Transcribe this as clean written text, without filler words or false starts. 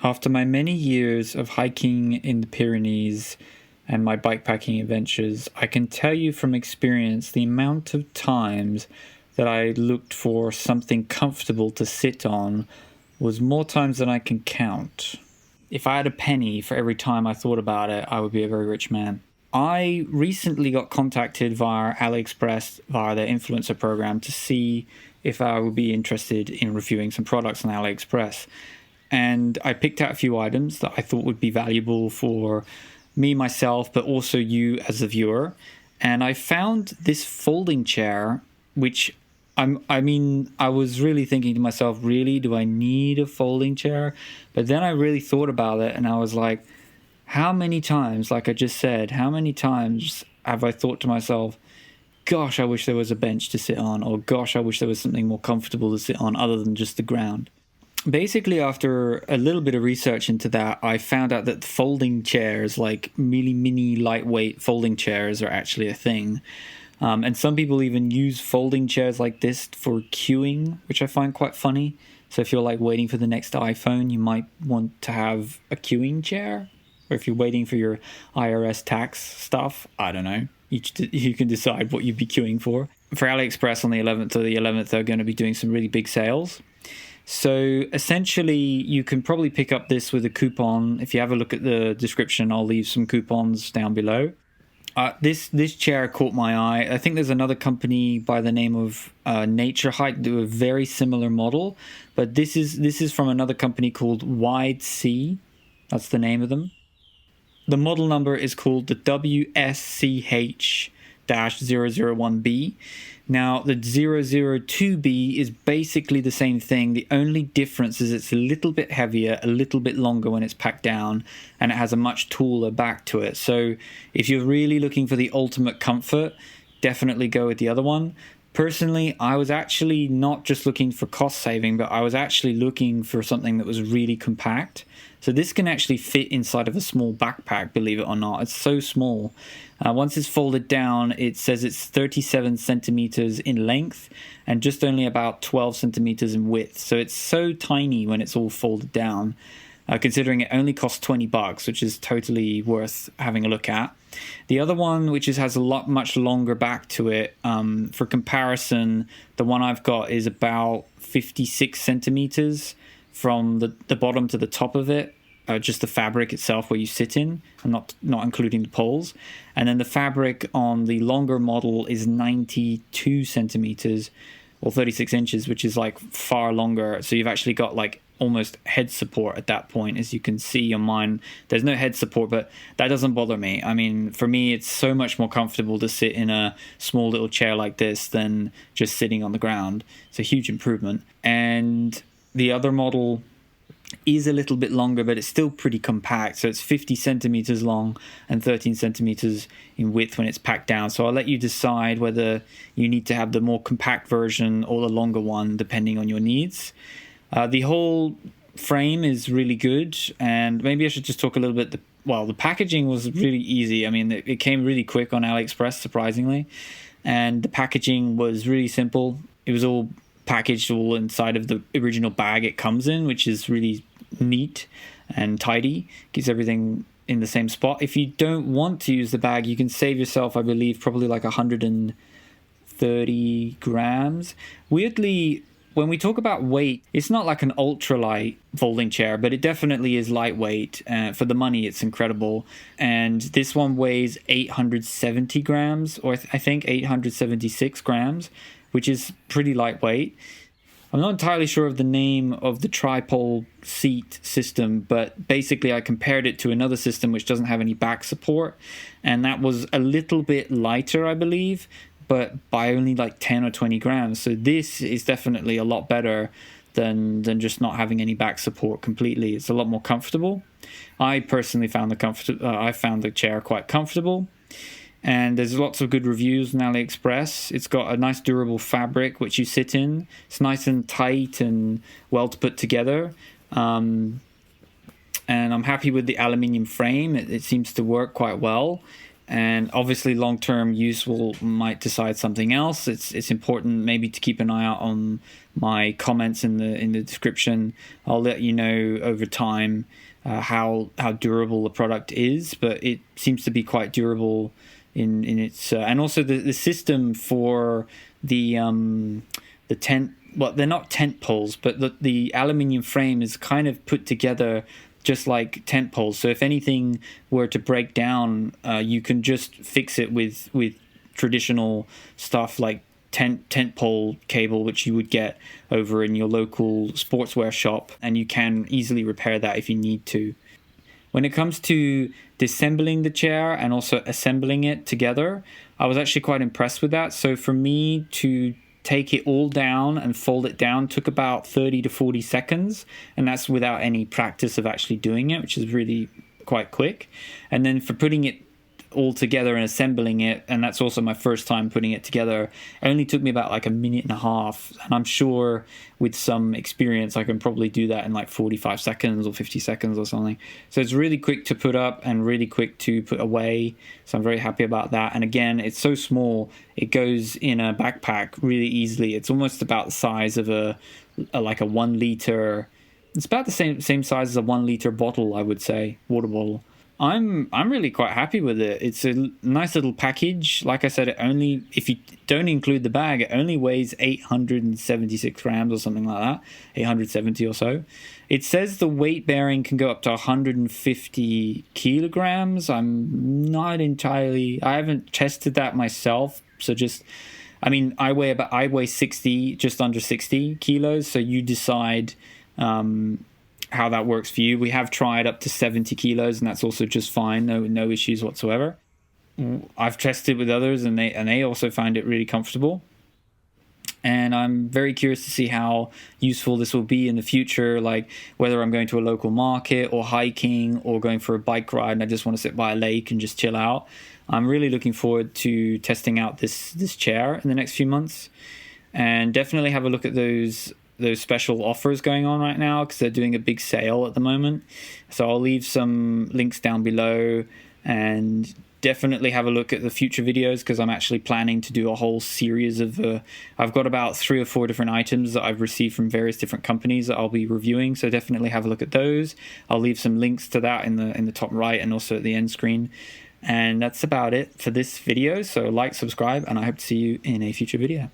After my many years of hiking in the Pyrenees and my bikepacking adventures, I can tell you from experience the amount of times that I looked for something comfortable to sit on was more times than I can count. If I had a penny for every time I thought about it, I would be a very rich man. I recently got contacted via AliExpress, via their influencer program, to see if I would be interested in reviewing some products on AliExpress. And I picked out a few items that I thought would be valuable for me, myself, but also you as a viewer. And I found this folding chair, which I was really thinking to myself, really, do I need a folding chair? But then I really thought about it and I was like, how many times, like I just said, how many times have I thought to myself, gosh, I wish there was a bench to sit on, or gosh, I wish there was something more comfortable to sit on other than just the ground. Basically, after a little bit of research into that, I found out that folding chairs, like really mini lightweight folding chairs, are actually a thing. And some people even use folding chairs like this for queuing, which I find quite funny. So if you're like waiting for the next iPhone, you might want to have a queuing chair. Or if you're waiting for your IRS tax stuff, I don't know. You can decide what you'd be queuing for. For AliExpress on the 11th, they're going to be doing some really big sales. So essentially, you can probably pick up this with a coupon. If you have a look at the description, I'll leave some coupons down below. This chair caught my eye. I think there's another company by the name of Nature Hike do a very similar model, but this is from another company called WIDESEA. That's the name of them. The model number is called the WSCH-001B. Now, the 002B is basically the same thing. The only difference is it's a little bit heavier, a little bit longer when it's packed down, and it has a much taller back to it. So if you're really looking for the ultimate comfort, definitely go with the other one. Personally, I was actually not just looking for cost saving, but I was actually looking for something that was really compact. So this can actually fit inside of a small backpack, believe it or not. It's so small. Once it's folded down, it says it's 37 centimeters in length and just only about 12 centimeters in width. So it's so tiny when it's all folded down, considering it only costs $20, which is totally worth having a look at. The other one, which has a much longer back to it, for comparison, the one I've got is about 56 centimeters from the bottom to the top of it, just the fabric itself where you sit in, and not including the poles. And then the fabric on the longer model is 92 centimeters or 36 inches, which is like far longer. So you've actually got like almost head support at that point. As you can see on mine, there's no head support, but that doesn't bother me. I mean, for me, it's so much more comfortable to sit in a small little chair like this than just sitting on the ground. It's a huge improvement. And the other model is a little bit longer, but it's still pretty compact. So it's 50 centimeters long and 13 centimeters in width when it's packed down. So I'll let you decide whether you need to have the more compact version or the longer one, depending on your needs. The whole frame is really good, and maybe I should just talk a little bit. The packaging was really easy. I mean, it came really quick on AliExpress, surprisingly, and the packaging was really simple. It was all packaged all inside of the original bag it comes in, which is really neat and tidy. Keeps everything in the same spot. If you don't want to use the bag, you can save yourself, I believe, probably like 130 grams. Weirdly, when we talk about weight, it's not like an ultralight folding chair, but it definitely is lightweight. For the money, it's incredible. And this one weighs 870 grams, or I think 876 grams, which is pretty lightweight. I'm not entirely sure of the name of the tripole seat system, but basically I compared it to another system which doesn't have any back support, and that was a little bit lighter, I believe, but by only like 10 or 20 grams. So this is definitely a lot better than just not having any back support completely. It's a lot more comfortable. I personally found the chair quite comfortable. And there's lots of good reviews on AliExpress. It's got a nice durable fabric which you sit in. It's nice and tight and well to put together. And I'm happy with the aluminium frame. It seems to work quite well. And obviously long-term use might decide something else. It's important maybe to keep an eye out on my comments in the description. I'll let you know over time how durable the product is, but it seems to be quite durable in its and also the system for the tent. Well, they're not tent poles, but the aluminium frame is kind of put together just like tent poles. So if anything were to break down, you can just fix it with traditional stuff like tent pole cable, which you would get over in your local sportswear shop, and you can easily repair that if you need to. When it comes to disassembling the chair and also assembling it together, I was actually quite impressed with that. So for me to take it all down and fold it down took about 30 to 40 seconds, and that's without any practice of actually doing it, which is really quite quick. And then for putting it all together and assembling it, and that's also my first time putting it together, it only took me about like a minute and a half, and I'm sure with some experience I can probably do that in like 45 seconds or 50 seconds or something. So it's really quick to put up and really quick to put away, so I'm very happy about that. And again, it's so small, it goes in a backpack really easily. It's almost about the size of a like a 1 liter, it's about the same size as a 1 liter bottle, I would say, water bottle. I'm really quite happy with it. It's a nice little package. Like I said, it only, if you don't include the bag, it only weighs 876 grams or something like that, 870 or so. It says the weight bearing can go up to 150 kilograms. I'm not entirely, I haven't tested that myself. So just, I mean, I weigh 60, just under 60 kilos. So you decide, how that works for you. We have tried up to 70 kilos, and that's also just fine. No issues whatsoever. I've tested with others, and they also find it really comfortable. And I'm very curious to see how useful this will be in the future, like whether I'm going to a local market or hiking or going for a bike ride and I just want to sit by a lake and just chill out. I'm really looking forward to testing out this chair in the next few months, and definitely have a look at those special offers going on right now, because they're doing a big sale at the moment. So I'll leave some links down below, and definitely have a look at the future videos, because I'm actually planning to do a whole series of I've got about 3 or 4 different items that I've received from various different companies that I'll be reviewing, so definitely have a look at those. I'll leave some links to that in the top right and also at the end screen. And that's about it for this video, so like, subscribe, and I hope to see you in a future video.